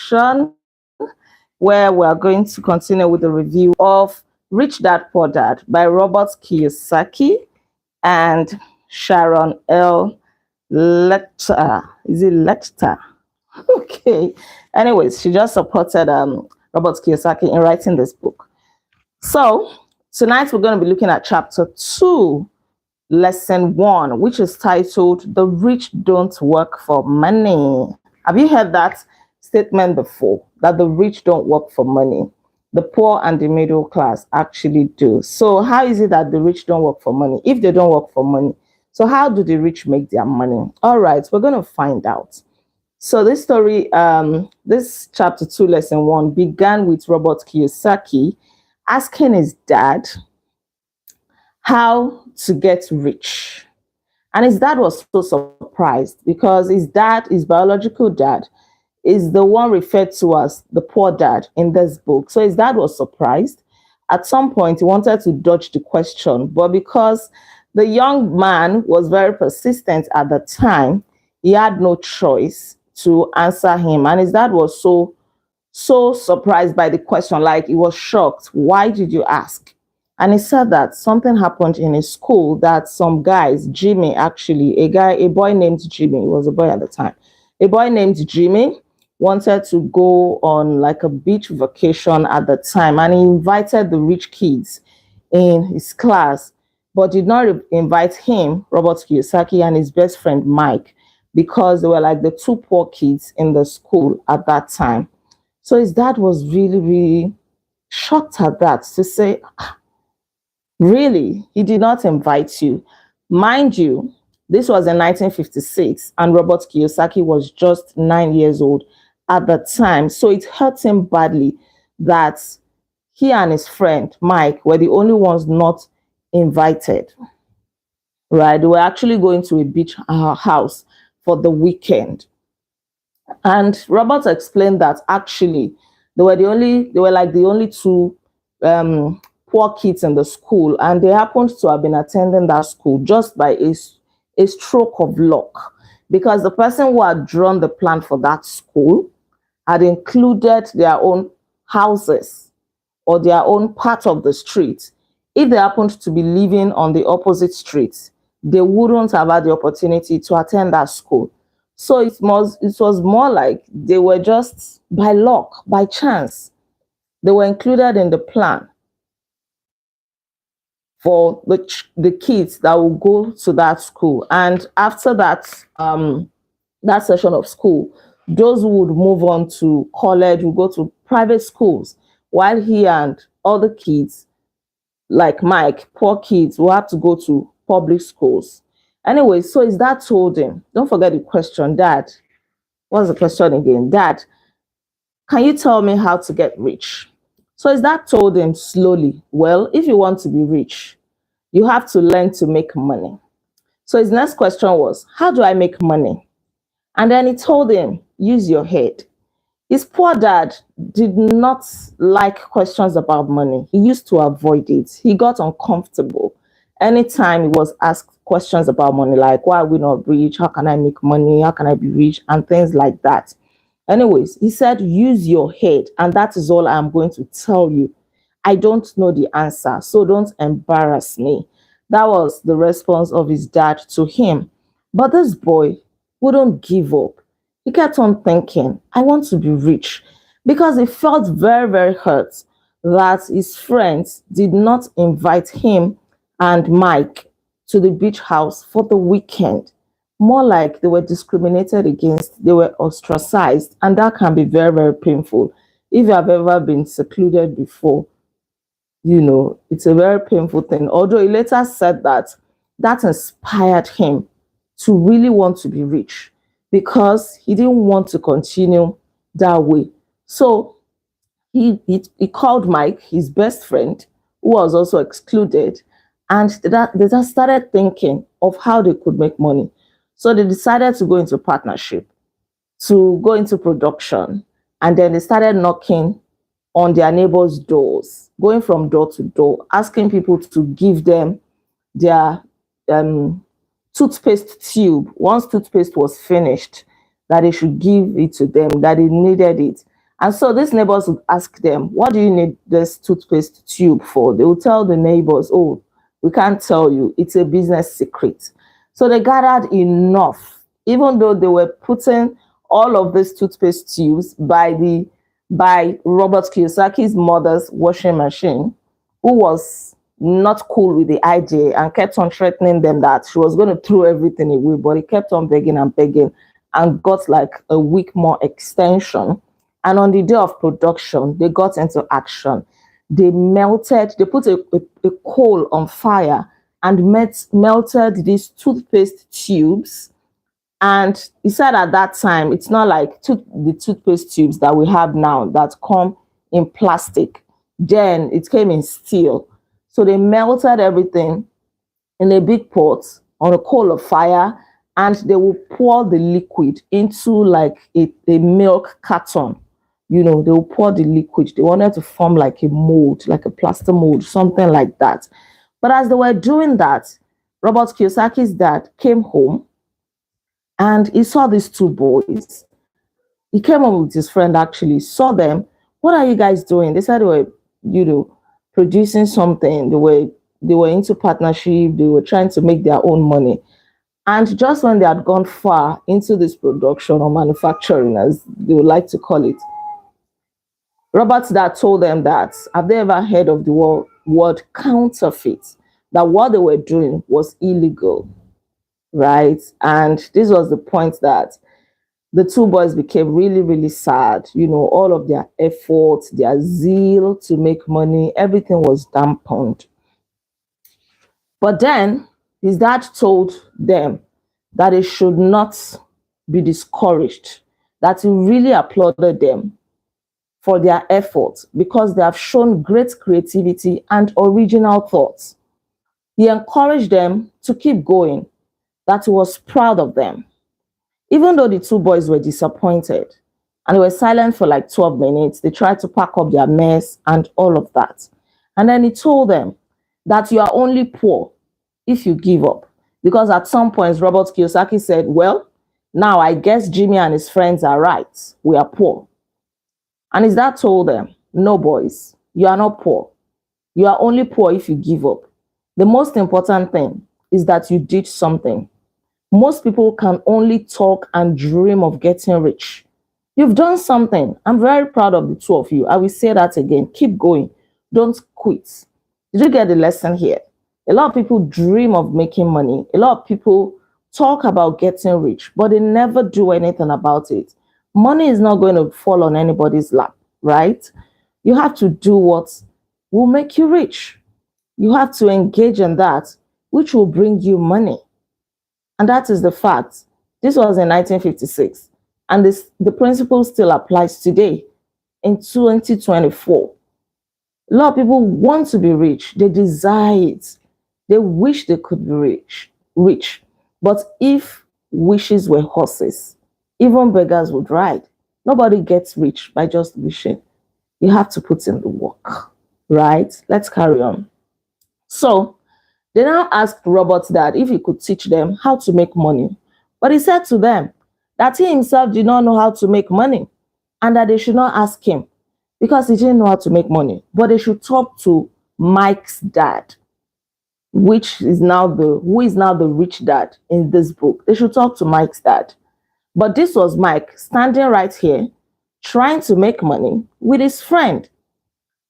section where we are going to continue with the review of Rich Dad Poor Dad by Robert Kiyosaki and Sharon L. Lecter. Is it Lecter? Okay. Anyways, she just supported Robert Kiyosaki in writing this book. So tonight we're going to be looking at chapter 2, lesson 1, which is titled "The Rich Don't Work for Money." Have you heard that statement before? That the rich don't work for money. The poor and the middle class actually do. So how is it that the rich don't work for money? If they don't work for money, so how do the rich make their money? All right, we're going to find out. So this story, this chapter 2, lesson 1 began with Robert Kiyosaki asking his dad how to get rich. And his dad was so surprised because his dad, his biological dad, is the one referred to as the poor dad in this book. So his dad was surprised. At some point, he wanted to dodge the question, but because the young man was very persistent at the time, he had no choice to answer him. And his dad was so surprised by the question, like he was shocked. Why did you ask? And he said that something happened in his school, that some guys, Jimmy, actually, a boy named Jimmy, he was a boy at the time, a boy named Jimmy wanted to go on like a beach vacation at the time, and he invited the rich kids in his class, but did not invite him, Robert Kiyosaki, and his best friend Mike, because they were like the two poor kids in the school at that time. So his dad was really, really shocked at that, to say, really, he did not invite you. Mind you, this was in 1956, and Robert Kiyosaki was just 9 years old at the time. So it hurt him badly that he and his friend Mike were the only ones not invited. Right? They were actually going to a beach house for the weekend. And Robert explained that actually they were like the only two poor kids in the school, and they happened to have been attending that school just by a stroke of luck, because the person who had drawn the plan for that school had included their own houses or their own part of the street. If they happened to be living on the opposite street, they wouldn't have had the opportunity to attend that school. So it was more like they were just by luck, by chance. They were included in the plan for the kids that will go to that school. And after that, that session of school, those who would move on to college would go to private schools, while he and other kids, like Mike, poor kids, will have to go to public schools. Anyway, so his dad told him, don't forget the question, Dad. What's the question again? Dad, can you tell me how to get rich? So his dad told him slowly, well, if you want to be rich, you have to learn to make money. So his next question was, how do I make money? And then he told him, use your head. His poor dad did not like questions about money. He used to avoid it. He got uncomfortable anytime he was asked questions about money, like, why are we not rich? How can I make money? How can I be rich? And things like that. Anyways, he said, use your head, and that is all I'm going to tell you. I don't know the answer, so don't embarrass me. That was the response of his dad to him. But this boy wouldn't give up. He kept on thinking, I want to be rich, because he felt very, very hurt that his friends did not invite him and Mike to the beach house for the weekend. More like they were discriminated against, they were ostracized, and that can be very, very painful. If you have ever been secluded before, you know, it's a very painful thing. Although he later said that that inspired him to really want to be rich, because he didn't want to continue that way. So he called Mike, his best friend, who was also excluded, and they just started thinking of how they could make money. So they decided to go into partnership, to go into production, and then they started knocking on their neighbors' doors, going from door to door, asking people to give them their toothpaste tube. Once toothpaste was finished, that they should give it to them, that they needed it. And so these neighbors would ask them, what do you need this toothpaste tube for? They would tell the neighbors, oh, we can't tell you. It's a business secret. So they gathered enough, even though they were putting all of these toothpaste tubes by Robert Kiyosaki's mother's washing machine, who was not cool with the idea and kept on threatening them that she was going to throw everything away. But he kept on begging and got like a week more extension. And on the day of production, they got into action. They put a coal on fire and melted these toothpaste tubes. And he said at that time, it's not like the toothpaste tubes that we have now that come in plastic. Then it came in steel. So they melted everything in a big pot on a coal of fire, and they will pour the liquid into like a milk carton. You know, they will pour the liquid. They wanted to form like a mold, like a plaster mold, something like that. But as they were doing that, Robert Kiyosaki's dad came home and he saw these two boys. He came home with his friend, actually, saw them. What are you guys doing? They said they were, you know, producing something. They were into partnership. They were trying to make their own money. And just when they had gone far into this production or manufacturing, as they would like to call it, Robert's dad told them that, have they ever heard of the word counterfeit? That what they were doing was illegal, right? And this was the point that the two boys became really, really sad. You know, all of their efforts, their zeal to make money, everything was dampened. But then his dad told them that they should not be discouraged, that he really applauded them for their efforts because they have shown great creativity and original thoughts. He encouraged them to keep going, that he was proud of them. Even though the two boys were disappointed and they were silent for like 12 minutes, they tried to pack up their mess and all of that. And then he told them that you are only poor if you give up. Because at some point, Robert Kiyosaki said, well, now I guess Jimmy and his friends are right. We are poor. And his dad told them, no, boys, you are not poor. You are only poor if you give up. The most important thing is that you did something. Most people can only talk and dream of getting rich. You've done something. I'm very proud of the two of you. I will say that again. Keep going. Don't quit. Did you get the lesson here? A lot of people dream of making money. A lot of people talk about getting rich, but they never do anything about it. Money is not going to fall on anybody's lap, right? You have to do what will make you rich. You have to engage in that, which will bring you money. And that is the fact. This was in 1956. And the principle still applies today in 2024. A lot of people want to be rich. They desire it. They wish they could be rich. But if wishes were horses, even beggars would ride. Nobody gets rich by just wishing. You have to put in the work, right? Let's carry on. So they now asked Robert's dad if he could teach them how to make money. But he said to them that he himself did not know how to make money and that they should not ask him because he didn't know how to make money. But they should talk to Mike's dad, who is now the rich dad in this book. They should talk to Mike's dad. But this was Mike standing right here, trying to make money with his friend.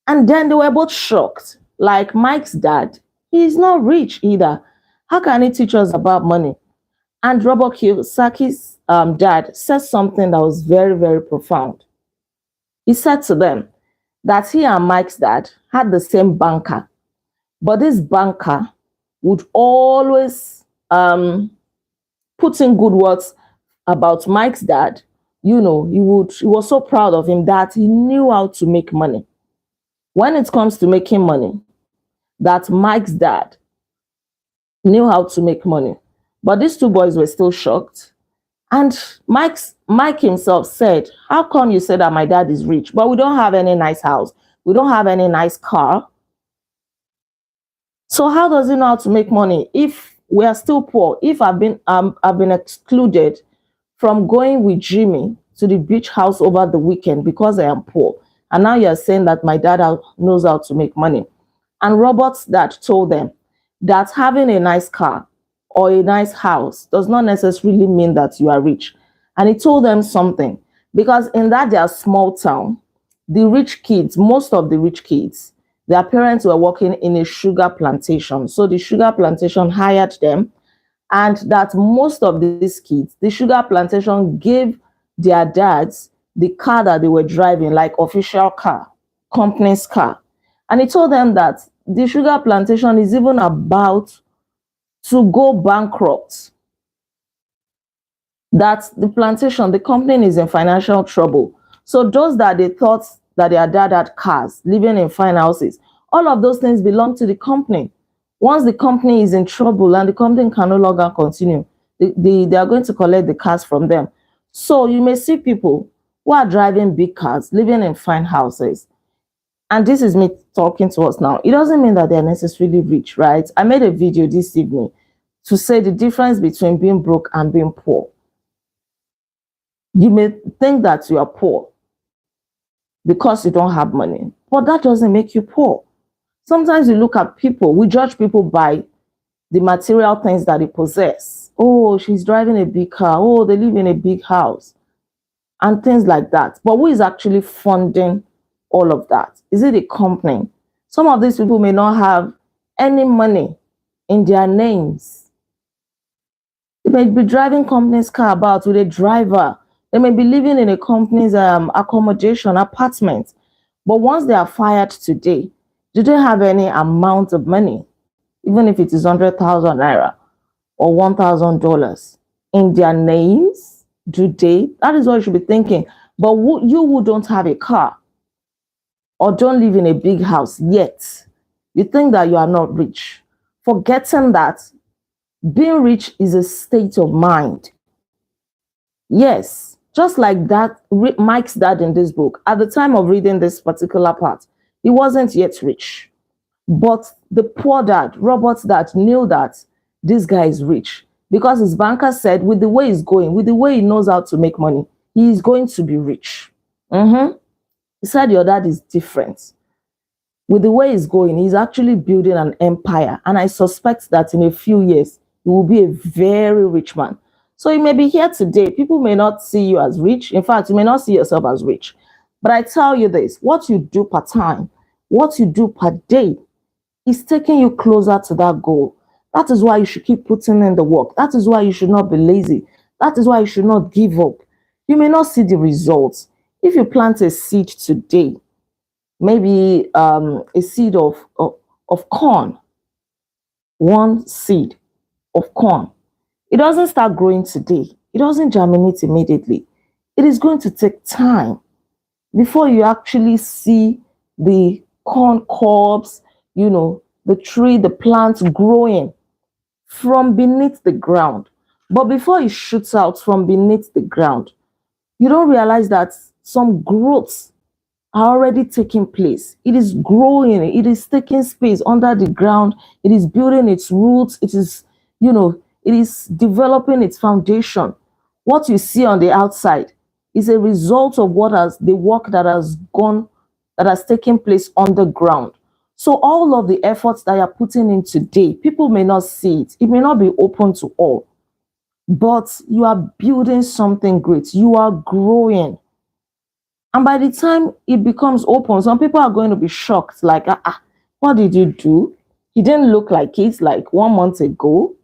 And then they were both shocked. Like Mike's dad, he's not rich either. How can he teach us about money? And Robert Kiyosaki's dad said something that was very, very profound. He said to them that he and Mike's dad had the same banker. But this banker would always put in good words about Mike's dad. You know, he was so proud of him that he knew how to make money. When it comes to making money, that Mike's dad knew how to make money. But these two boys were still shocked. And Mike himself said, how come you say that my dad is rich, but we don't have any nice house? We don't have any nice car. So how does he know how to make money if we are still poor? If I've been excluded from going with Jimmy to the beach house over the weekend because I am poor. And now you're saying that my dad knows how to make money. And Robert's dad told them that having a nice car or a nice house does not necessarily mean that you are rich. And he told them something, because in that their small town, the rich kids, most of the rich kids, their parents were working in a sugar plantation. So the sugar plantation hired them, and that most of these kids, the sugar plantation gave their dads the car that they were driving, like official car, company's car. And he told them that the sugar plantation is even about to go bankrupt. That the plantation, the company is in financial trouble. So those that they thought that their dad had cars, living in fine houses, all of those things belong to the company. Once the company is in trouble and the company can no longer continue, they are going to collect the cars from them. So you may see people who are driving big cars, living in fine houses. And this is me talking to us now. It doesn't mean that they're necessarily rich, right? I made a video this evening to say the difference between being broke and being poor. You may think that you are poor because you don't have money, but that doesn't make you poor. Sometimes we look at people, we judge people by the material things that they possess. Oh, she's driving a big car. Oh, they live in a big house and things like that. But who is actually funding all of that? Is it a company? Some of these people may not have any money in their names. They may be driving company's car about with a driver. They may be living in a company's accommodation, apartment. But once they are fired today, do they have any amount of money, even if it is 100,000 naira or $1,000 in their names? Do they? That is what you should be thinking. But you who don't have a car or don't live in a big house yet, you think that you are not rich, forgetting that being rich is a state of mind. Yes, just like that, Mike's dad in this book, at the time of reading this particular part, he wasn't yet rich. But the poor dad, Robert's dad, knew that this guy is rich because his banker said, with the way he's going, with the way he knows how to make money, he is going to be rich. He said, your dad is different. With the way he's going, he's actually building an empire. And I suspect that in a few years, he will be a very rich man. So you may be here today. People may not see you as rich. In fact, you may not see yourself as rich. But I tell you this, what you do per time, what you do per day is taking you closer to that goal. That is why you should keep putting in the work. That is why you should not be lazy. That is why you should not give up. You may not see the results. If you plant a seed today, maybe a seed of corn, one seed of corn, it doesn't start growing today. It doesn't germinate immediately. It is going to take time before you actually see the corn cobs, the tree, the plants growing from beneath the ground. But before it shoots out from beneath the ground, you don't realize that some growths are already taking place. It is growing, it is taking space under the ground, it is building its roots, it is, it is developing its foundation. What you see on the outside is a result of the work that has taken place on the ground. So all of the efforts that you're putting in today, people may not see it. It may not be open to all. But you are building something great. You are growing. And by the time it becomes open, some people are going to be shocked. Like, what did you do? He didn't look like it like 1 month ago.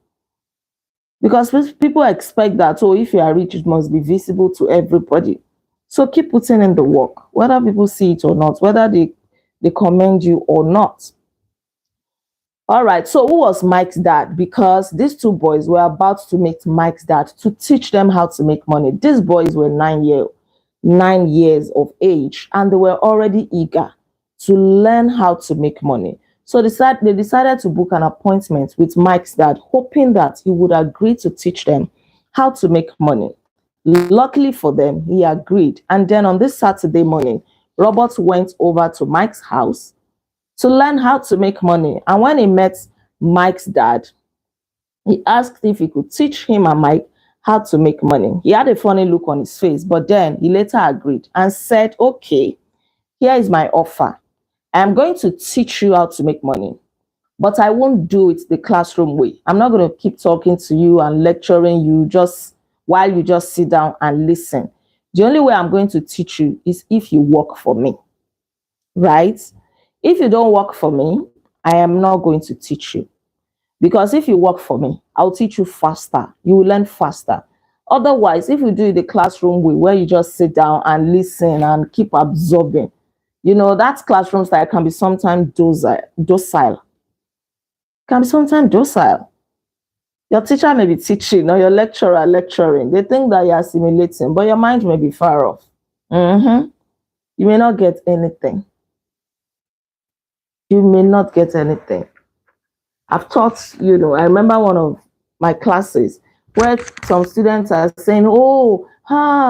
Because people expect that, if you are rich, it must be visible to everybody. So keep putting in the work, whether people see it or not, whether they commend you or not. All right, so who was Mike's dad? Because these two boys were about to meet Mike's dad to teach them how to make money. These boys were 9 years of age, and they were already eager to learn how to make money. So they decided to book an appointment with Mike's dad, hoping that he would agree to teach them how to make money. Luckily for them, he agreed. And then on this Saturday morning, Robert went over to Mike's house to learn how to make money. And when he met Mike's dad, he asked if he could teach him and Mike how to make money. He had a funny look on his face, but then he later agreed and said, okay, here is my offer. I'm going to teach you how to make money, but I won't do it the classroom way. I'm not going to keep talking to you and lecturing you just while you just sit down and listen. The only way I'm going to teach you is if you work for me, right? If you don't work for me, I am not going to teach you. Because if you work for me, I'll teach you faster. You will learn faster. Otherwise, if you do it the classroom way, where you just sit down and listen and keep absorbing, that classroom style can be sometimes docile. Can be sometimes docile. Your teacher may be teaching or your lecturer lecturing. They think that you're assimilating, but your mind may be far off. You may not get anything. You may not get anything. I've taught, I remember one of my classes where some students are saying, oh,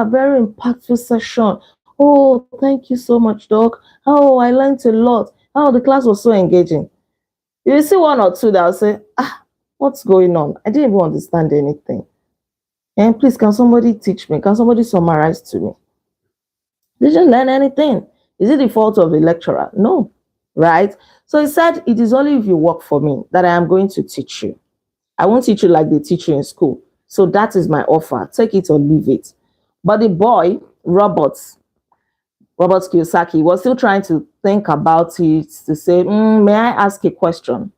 very impactful session. Oh, thank you so much, Doc. Oh, I learned a lot. Oh, the class was so engaging. You see one or two that will say, what's going on? I didn't even understand anything. And please, can somebody teach me? Can somebody summarize to me? They didn't learn anything. Is it the fault of the lecturer? No, right? So he said, it is only if you work for me that I am going to teach you. I won't teach you like they teach you in school. So that is my offer. Take it or leave it. But the boy, Robert Kiyosaki, was still trying to think about it to say, may I ask a question?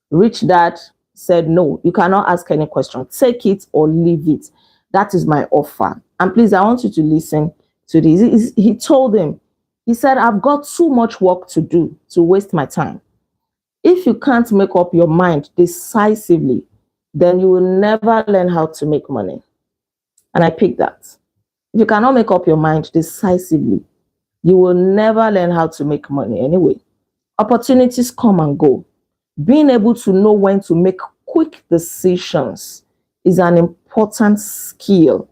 Rich Dad said, no, you cannot ask any question. Take it or leave it. That is my offer. And please, I want you to listen to this. He told him, he said, I've got too much work to do to waste my time. If you can't make up your mind decisively, then you will never learn how to make money. And I picked that. If you cannot make up your mind decisively, you will never learn how to make money anyway. Opportunities come and go. Being able to know when to make quick decisions is an important skill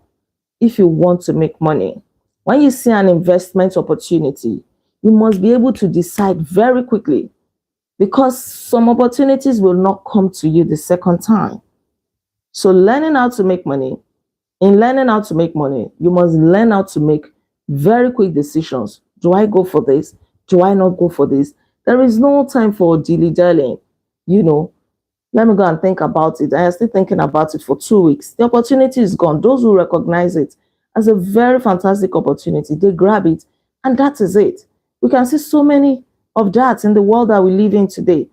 if you want to make money. When you see an investment opportunity, you must be able to decide very quickly, because some opportunities will not come to you the second time. So learning how to make money, in learning how to make money, you must learn how to make very quick decisions. Do I go for this? Do I not go for this? There is no time for dilly-dallying. Let me go and think about it. I am still thinking about it for 2 weeks. The opportunity is gone. Those who recognize it as a very fantastic opportunity, they grab it, and that is it. We can see so many of that in the world that we live in today.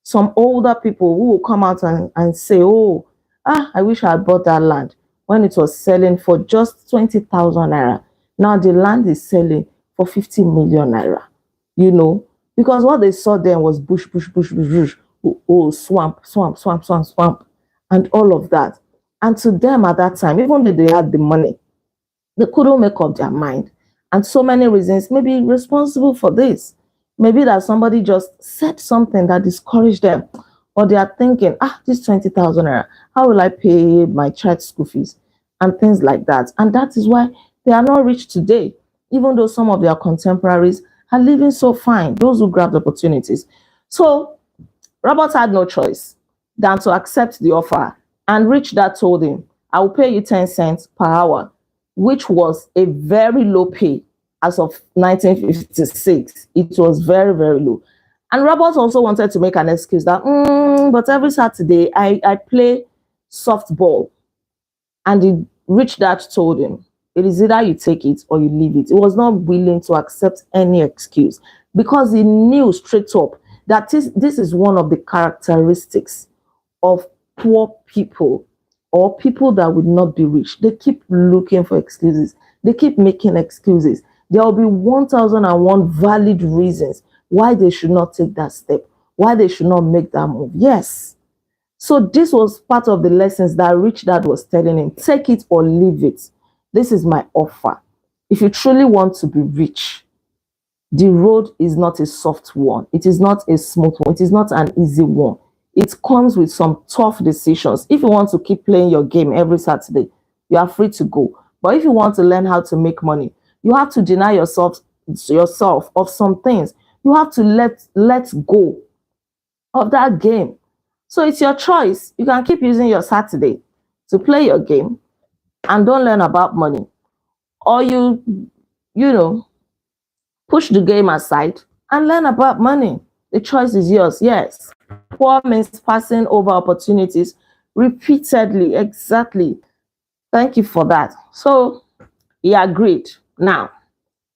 Some older people who will come out and say, oh, I wish I had bought that land when it was selling for just 20,000 naira. Now the land is selling for 50 million naira, because what they saw then was bush, oh, swamp, and all of that. And to them at that time, even though they had the money, they couldn't make up their mind. And so many reasons may be responsible for this. Maybe that somebody just said something that discouraged them, or they are thinking, this 20,000 naira, how will I pay my child's school fees? And things like that. And that is why they are not rich today, even though some of their contemporaries are living so fine, those who grabbed opportunities. So Robert had no choice than to accept the offer. And Rich Dad told him, I will pay you 10 cents per hour, which was a very low pay. As of 1956, it was very, very low. And Robert also wanted to make an excuse that, but every Saturday I play softball. And the Rich Dad told him, it is either you take it or you leave it. He was not willing to accept any excuse, because he knew straight up that this is one of the characteristics of poor people, or people that would not be rich. They keep looking for excuses. They keep making excuses. There will be 1,001 valid reasons why they should not take that step, why they should not make that move. Yes. So this was part of the lessons that Rich Dad was telling him. Take it or leave it. This is my offer. If you truly want to be rich, the road is not a soft one. It is not a smooth one. It is not an easy one. It comes with some tough decisions. If you want to keep playing your game every Saturday, you are free to go. But if you want to learn how to make money, you have to deny yourself of some things. You have to let go of that game. So it's your choice. You can keep using your Saturday to play your game, and don't learn about money, or you know, push the game aside and learn about money. The choice is yours. Yes, poor means passing over opportunities repeatedly. Exactly. Thank you for that. So he agreed. Now,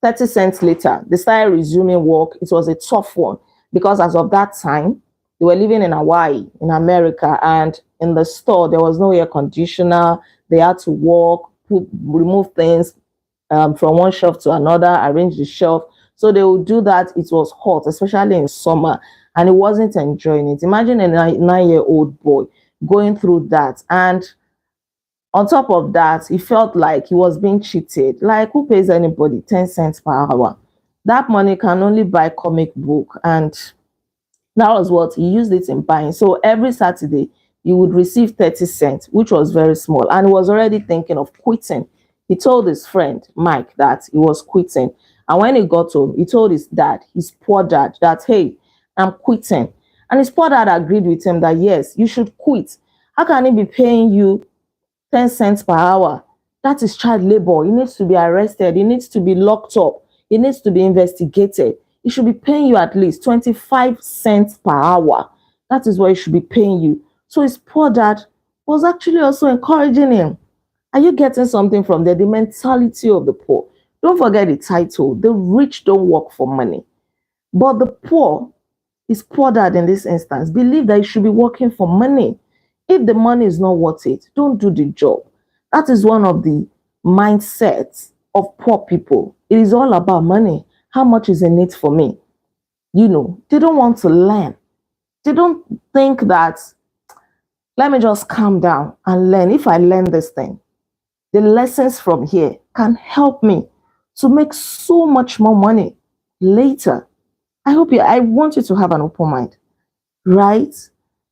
30 cents later, they started resuming work. It was a tough one because as of that time, they were living in Hawaii, in America, and in the store, there was no air conditioner. They had to walk, remove things from one shelf to another, arrange the shelf. So they would do that. It was hot, especially in summer, and he wasn't enjoying it. Imagine a 9-year-old boy going through that. And on top of that, he felt like he was being cheated. Like, who pays anybody 10 cents per hour? That money can only buy comic book. And that was what he used it in buying. So every Saturday, he would receive 30 cents, which was very small. And he was already thinking of quitting. He told his friend, Mike, that he was quitting. And when he got home, he told his dad, his poor dad, that, hey, I'm quitting. And his poor dad agreed with him that, yes, you should quit. How can he be paying you 10 cents per hour? That is child labor. He needs to be arrested. He needs to be locked up. He needs to be investigated. He should be paying you at least 25 cents per hour. That is what he should be paying you. So his poor dad was actually also encouraging him. Are you getting something from there? The mentality of the poor. Don't forget the title. The rich don't work for money. But the poor, his poor dad in this instance, believe that he should be working for money. If the money is not worth it, don't do the job. That is one of the mindsets of poor people. It is all about money. How much is in it for me? They don't want to learn. They don't think that, let me just calm down and learn. If I learn this thing, the lessons from here can help me to make so much more money later. I want you to have an open mind, right?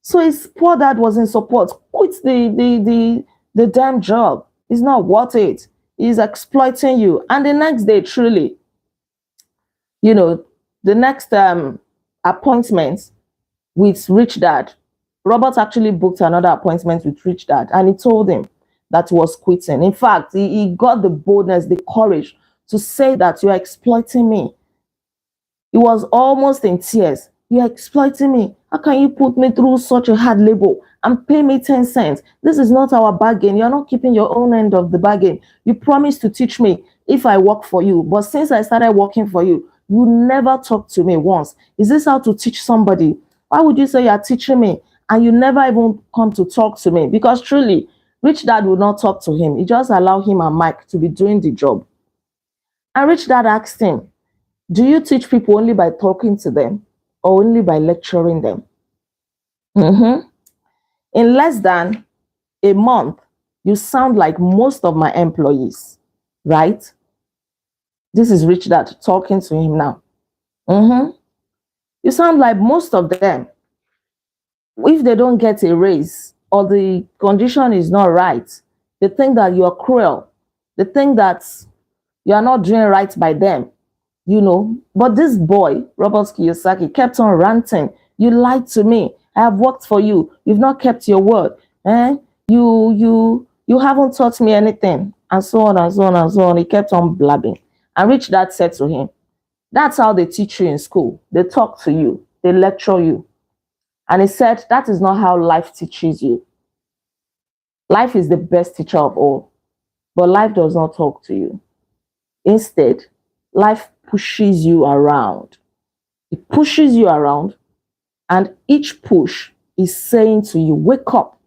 So his poor dad was in support. Quit the damn job. It's not worth it. He's exploiting you. And the next day, truly, the next appointment with Rich Dad, Robert actually booked another appointment with Rich Dad, and he told him that he was quitting. In fact, he got the boldness, the courage to say that you are exploiting me. He was almost in tears. You are exploiting me. How can you put me through such a hard labor and pay me 10 cents? This is not our bargain. You're not keeping your own end of the bargain. You promised to teach me if I work for you. But since I started working for you, you never talked to me once. Is this how to teach somebody? Why would you say you're teaching me and you never even come to talk to me? Because truly, Rich Dad would not talk to him. He just allowed him and Mike to be doing the job. And Rich Dad asked him, do you teach people only by talking to them or only by lecturing them? In less than a month, you sound like most of my employees, right? This is Rich Dad talking to him now. You sound like most of them. If they don't get a raise or the condition is not right, they think that you're cruel. They think that you are not doing right by them. But this boy, Robert Kiyosaki, kept on ranting. You lied to me. I have worked for you. You've not kept your word. You haven't taught me anything. And so on and so on and so on. He kept on blabbing. And Rich Dad said to him, that's how they teach you in school. They talk to you. They lecture you. And he said, that is not how life teaches you. Life is the best teacher of all. But life does not talk to you. Instead, life pushes you around. It pushes you around, and each push is saying to you, wake up.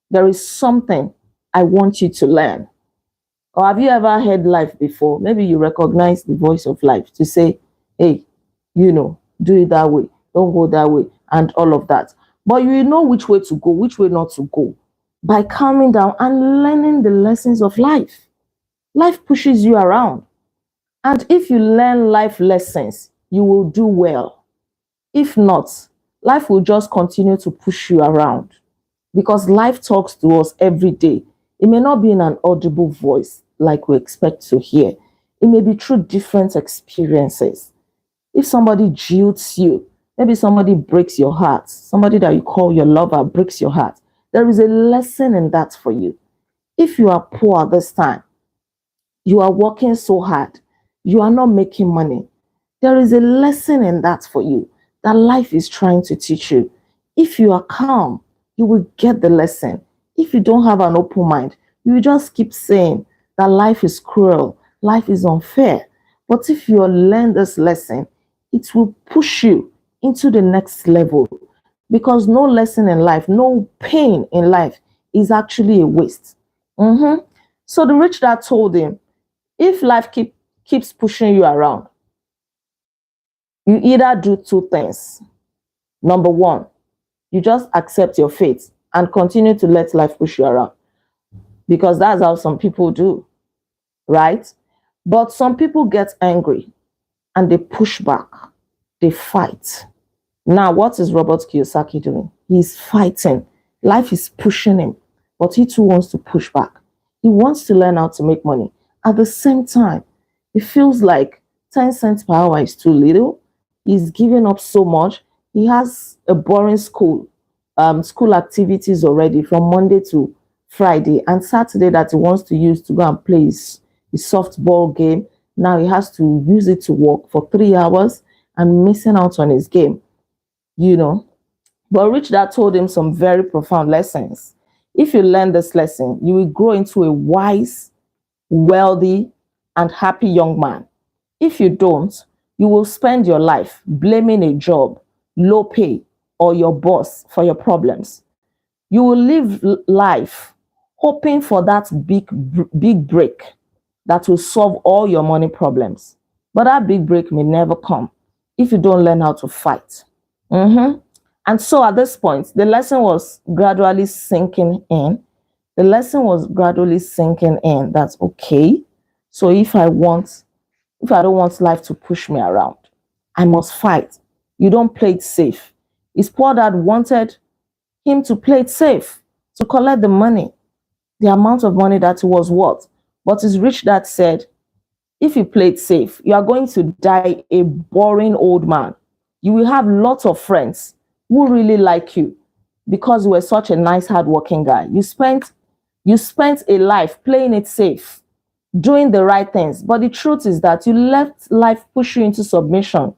There is something I want you to learn. Or have you ever heard life before? Maybe you recognize the voice of life to say, hey, do it that way. Don't go that way, and all of that. But you know which way to go, which way not to go, by calming down and learning the lessons of life. Life pushes you around. And if you learn life lessons, you will do well. If not, life will just continue to push you around, because life talks to us every day. It may not be in an audible voice like we expect to hear. It may be through different experiences. If somebody jilts you, maybe somebody breaks your heart, somebody that you call your lover breaks your heart, there is a lesson in that for you. If you are poor at this time, you are working so hard, you are not making money, there is a lesson in that for you that life is trying to teach you. If you are calm, you will get the lesson. If you don't have an open mind, you will just keep saying that life is cruel, life is unfair. But if you learn this lesson, it will push you into the next level, because no lesson in life, no pain in life is actually a waste. Mhm. So the rich dad told him, if life keeps pushing you around, you either do two things. Number one, you just accept your fate and continue to let life push you around, because that's how some people do, right? But some people get angry and they push back, they fight. Now, what is Robert Kiyosaki doing? He's fighting. Life is pushing him, but he too wants to push back. He wants to learn how to make money. At the same time, it feels like 10 cents per hour is too little. He's giving up so much. He has a boring school activities already from Monday to Friday, and Saturday that he wants to use to go and play his softball game. Now he has to use it to work for 3 hours and missing out on his game, you know. But Rich Dad told him some very profound lessons. If you learn this lesson, you will grow into a wise, wealthy, and happy young man. If you don't, you will spend your life blaming a job, low pay, or your boss for your problems. You will live life hoping for that big break that will solve all your money problems. But that big break may never come if you don't learn how to fight. Mhm. And so at this point, the lesson was gradually sinking in. The lesson was gradually sinking in. That's okay. So if I don't want life to push me around, I must fight. You don't play it safe. His poor dad wanted him to play it safe, to collect the money, the amount of money that he was worth. But his rich dad said, if you play it safe, you are going to die a boring old man. You will have lots of friends who really like you because you were such a nice, hardworking guy. You spent a life playing it safe, doing the right things. But the truth is that you let life push you into submission.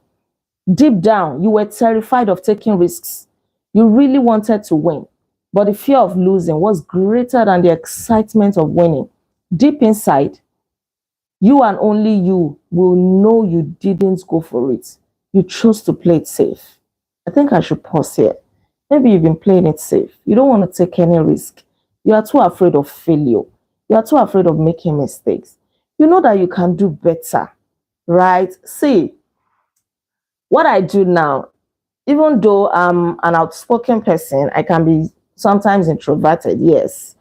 Deep down, you were terrified of taking risks. You really wanted to win, but the fear of losing was greater than the excitement of winning. Deep inside, you and only you will know you didn't go for it. You chose to play it safe. I think I should pause here. Maybe you've been playing it safe. You don't want to take any risk. You are too afraid of failure. You are too afraid of making mistakes. You know that you can do better, right? See, what I do now, even though I'm an outspoken person, I can be sometimes introverted. Yes,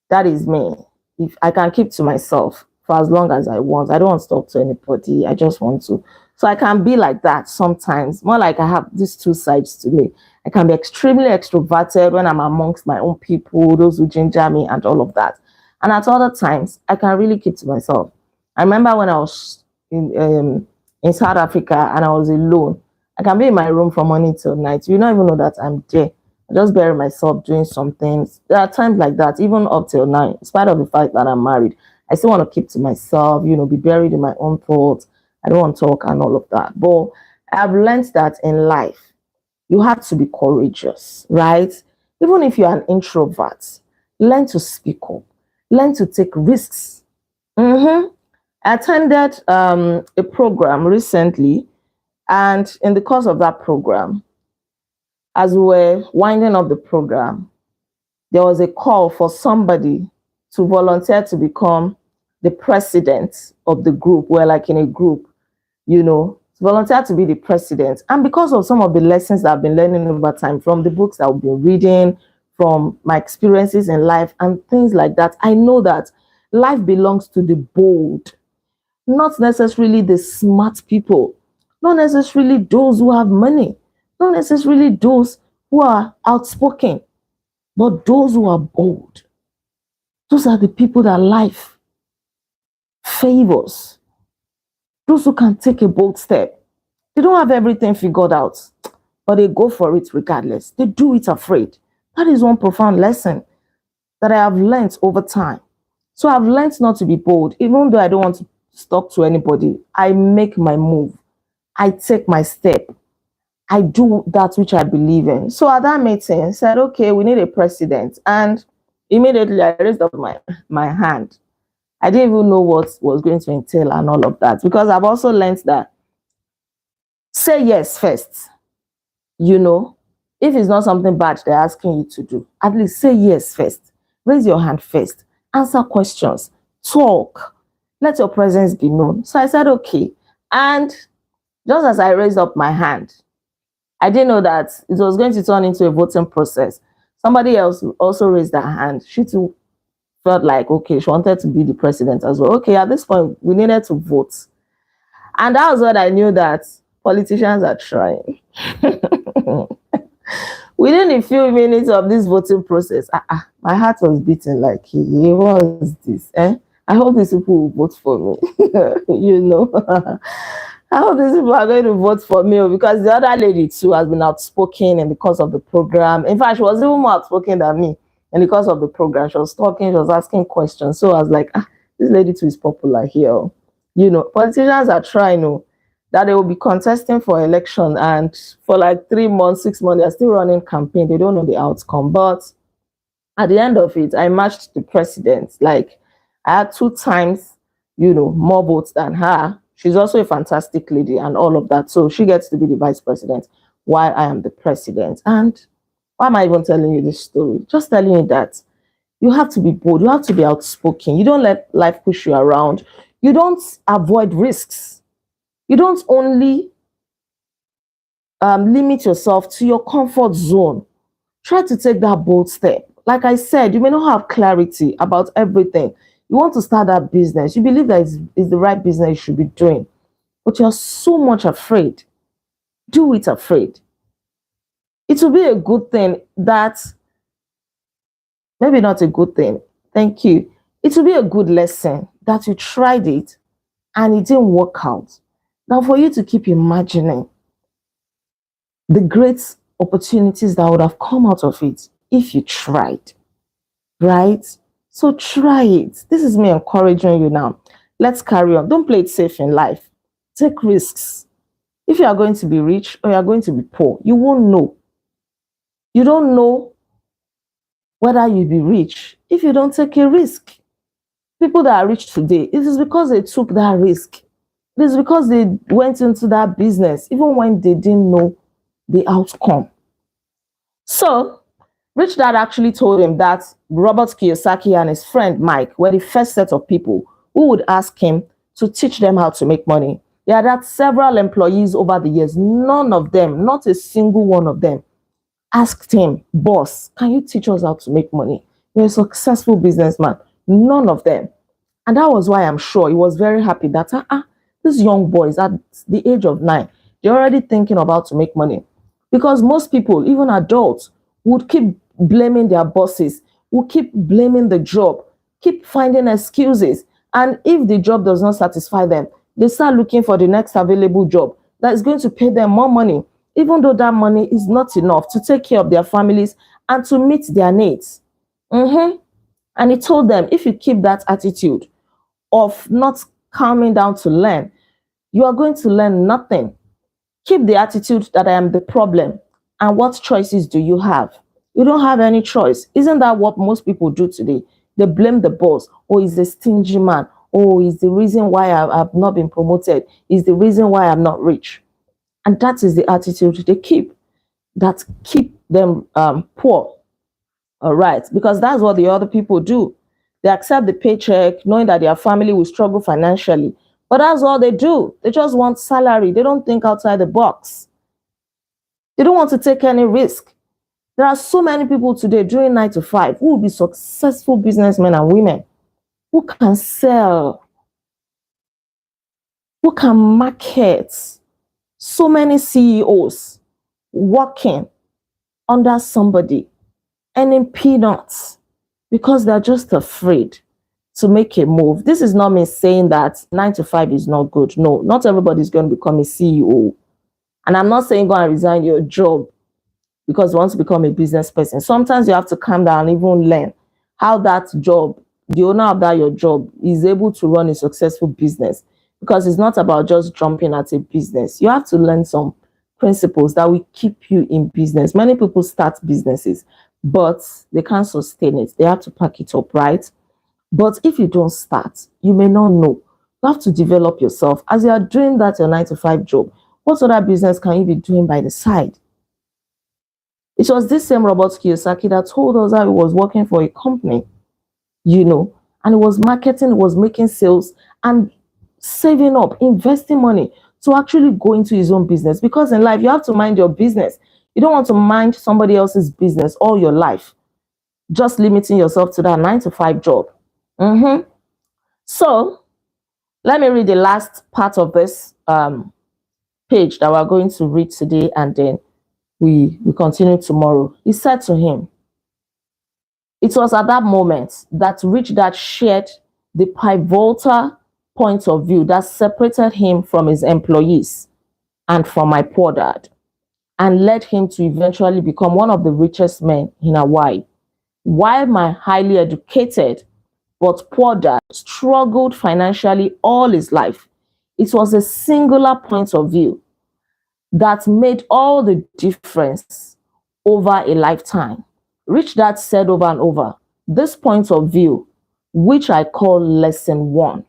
that is me. If I can keep to myself for as long as I want, I don't want to talk to anybody. I just want to. So I can be like that sometimes. More like I have these two sides to me. I can be extremely extroverted when I'm amongst my own people, those who ginger me and all of that. And at other times, I can really keep to myself. I remember when I was in South Africa and I was alone. I can be in my room from morning till night. You don't even know that I'm there. I just bury myself doing some things. There are times like that, even up till now, in spite of the fact that I'm married. I still want to keep to myself, be buried in my own thoughts. I don't want to talk and all of that. But I've learned that in life, you have to be courageous, right? Even if you're an introvert, learn to speak up, learn to take risks. I attended a program recently, and in the course of that program, as we were winding up the program, there was a call for somebody to volunteer to become the president of the group. We're like in a group, to volunteer to be the president. And because of some of the lessons that I've been learning over time from the books that I've been reading, from my experiences in life and things like that, I know that life belongs to the bold, not necessarily the smart people, not necessarily those who have money, not necessarily those who are outspoken, but those who are bold. Those are the people that life favors. Those who can take a bold step. They don't have everything figured out, but they go for it regardless. They do it afraid. That is one profound lesson that I have learned over time. So I've learned not to be bold. Even though I don't want to talk to anybody, I make my move. I take my step. I do that which I believe in. So at that meeting, I said, okay, we need a president. And immediately I raised up my hand. I didn't even know what was going to entail and all of that, because I've also learned that say yes first. You know, if it's not something bad they're asking you to do, at least say yes first. Raise your hand first. Answer questions. Talk. Let your presence be known. So I said, okay. And just as I raised up my hand, I didn't know that it was going to turn into a voting process. Somebody else also raised their hand. She too felt like, okay, she wanted to be the president as well. Okay, at this point, we needed to vote. And that was when I knew that politicians are trying. Within a few minutes of this voting process, my heart was beating like, hey, what is this? I hope these people will vote for me. You know. I hope these people are going to vote for me, because the other lady too has been outspoken, and because of the program. In fact, she was even more outspoken than me. And because of the program, she was talking, she was asking questions. So I was like, this lady too is popular here. You know, politicians are trying that they will be contesting for election, and for like 3 months, 6 months, they're still running campaign. They don't know the outcome. But at the end of it, I matched the president. Like, I had 2 times, more votes than her. She's also a fantastic lady and all of that. So she gets to be the vice president while I am the president. And why am I even telling you this story? Just telling you that you have to be bold. You have to be outspoken. You don't let life push you around. You don't avoid risks. You don't only limit yourself to your comfort zone. Try to take that bold step. Like I said, you may not have clarity about everything. You want to start that business. You believe that it's the right business you should be doing, but you're so much afraid. Do it afraid. It will be a good thing that, maybe not a good thing. Thank you. It will be a good lesson that you tried it and it didn't work out. Now, for you to keep imagining the great opportunities that would have come out of it if you tried, right? So try it. This is me encouraging you now. Let's carry on. Don't play it safe in life. Take risks. If you are going to be rich or you are going to be poor, you won't know. You don't know whether you'll be rich if you don't take a risk. People that are rich today, it is because they took that risk. It is because they went into that business, even when they didn't know the outcome. So, Rich Dad actually told him that Robert Kiyosaki and his friend Mike were the first set of people who would ask him to teach them how to make money. He had had several employees over the years. None of them, not a single one of them, asked him, boss, can you teach us how to make money? You're a successful businessman. None of them. And that was why I'm sure he was very happy that these young boys at the age of 9, they're already thinking about to make money. Because most people, even adults, would keep blaming their bosses, would keep blaming the job, keep finding excuses. And if the job does not satisfy them, they start looking for the next available job that is going to pay them more money, even though that money is not enough to take care of their families and to meet their needs. And he told them, if you keep that attitude of not calming down to learn, you are going to learn nothing. Keep the attitude that I am the problem. And what choices do you have? You don't have any choice. Isn't that what most people do today? They blame the boss. Oh, he's a stingy man. Oh, he's the reason why I've not been promoted. He's the reason why I'm not rich. And that is the attitude they keep, that keep them poor. All right, because that's what the other people do. They accept the paycheck, knowing that their family will struggle financially. But that's all they do. They just want salary. They don't think outside the box. They don't want to take any risk. There are so many people today doing 9 to 5 who will be successful businessmen and women who can sell, who can market. So many CEOs working under somebody, earning peanuts because they're just afraid to make a move. This is not me saying that 9 to 5 is not good. No, not everybody's going to become a CEO. And I'm not saying go and resign your job because you want to become a business person. Sometimes you have to calm down and even learn how that job the owner of that your job is able to run a successful business, because it's not about just jumping at a business. You have to learn some principles that will keep you in business. Many people start businesses, but they can't sustain it. They have to pack it up, right? But if you don't start, you may not know. You have to develop yourself. As you are doing that, your 9 to 5 job, what other business can you be doing by the side? It was this same Robert Kiyosaki that told us how he was working for a company, and he was marketing, he was making sales and saving up, investing money to actually go into his own business. Because in life, you have to mind your business. You don't want to mind somebody else's business all your life, just limiting yourself to that 9 to 5 job. So let me read the last part of this page that we're going to read today, and then we continue tomorrow. He said to him, it was at that moment that Rich Dad shared the pivotal point of view that separated him from his employees and from my poor dad, and led him to eventually become one of the richest men in Hawaii. While my highly educated but poor dad struggled financially all his life, it was a singular point of view that made all the difference over a lifetime. Rich Dad said over and over, this point of view, which I call lesson 1.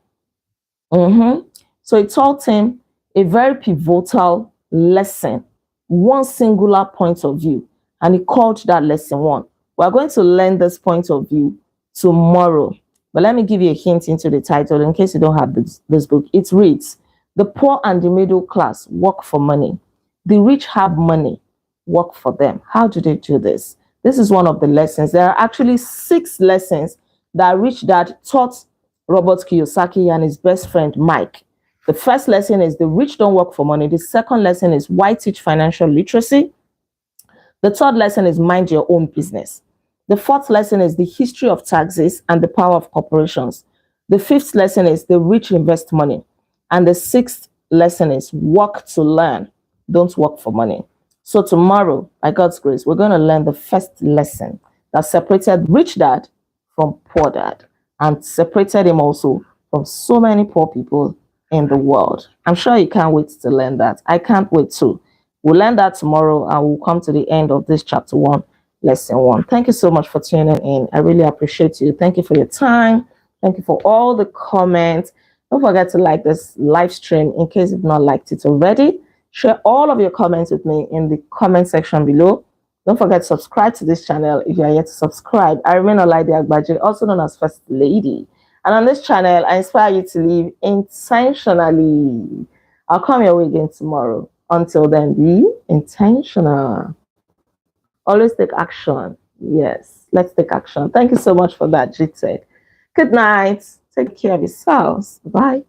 So it taught him a very pivotal lesson, one singular point of view, and he called that lesson 1. We're going to learn this point of view tomorrow, but let me give you a hint into the title in case you don't have this book. It reads, the poor and the middle class work for money. The rich have money, work for them. How do they do this? This is one of the lessons. There are actually 6 lessons that Rich Dad taught Robert Kiyosaki and his best friend, Mike. The first lesson is the rich don't work for money. The second lesson is why teach financial literacy. The third lesson is mind your own business. The fourth lesson is the history of taxes and the power of corporations. The fifth lesson is the rich invest money. And the sixth lesson is work to learn. Don't work for money. So tomorrow, by God's grace, we're going to learn the first lesson that separated Rich Dad from Poor Dad, and separated him also from so many poor people in the world. I'm sure you can't wait to learn that. I can't wait too. We'll learn that tomorrow, and we'll come to the end of this chapter 1, lesson 1. Thank you so much for tuning in. I really appreciate you. Thank you for your time. Thank you for all the comments. Don't forget to like this live stream in case you've not liked it already. Share all of your comments with me in the comment section below. Don't forget to subscribe to this channel if you are yet to subscribe. I remain Olaide Agbaje, also known as First Lady. And on this channel, I inspire you to live intentionally. I'll come your way again tomorrow. Until then, be intentional. Always take action. Yes, let's take action. Thank you so much for that, Jit said. Good night. Take care of yourselves. Bye.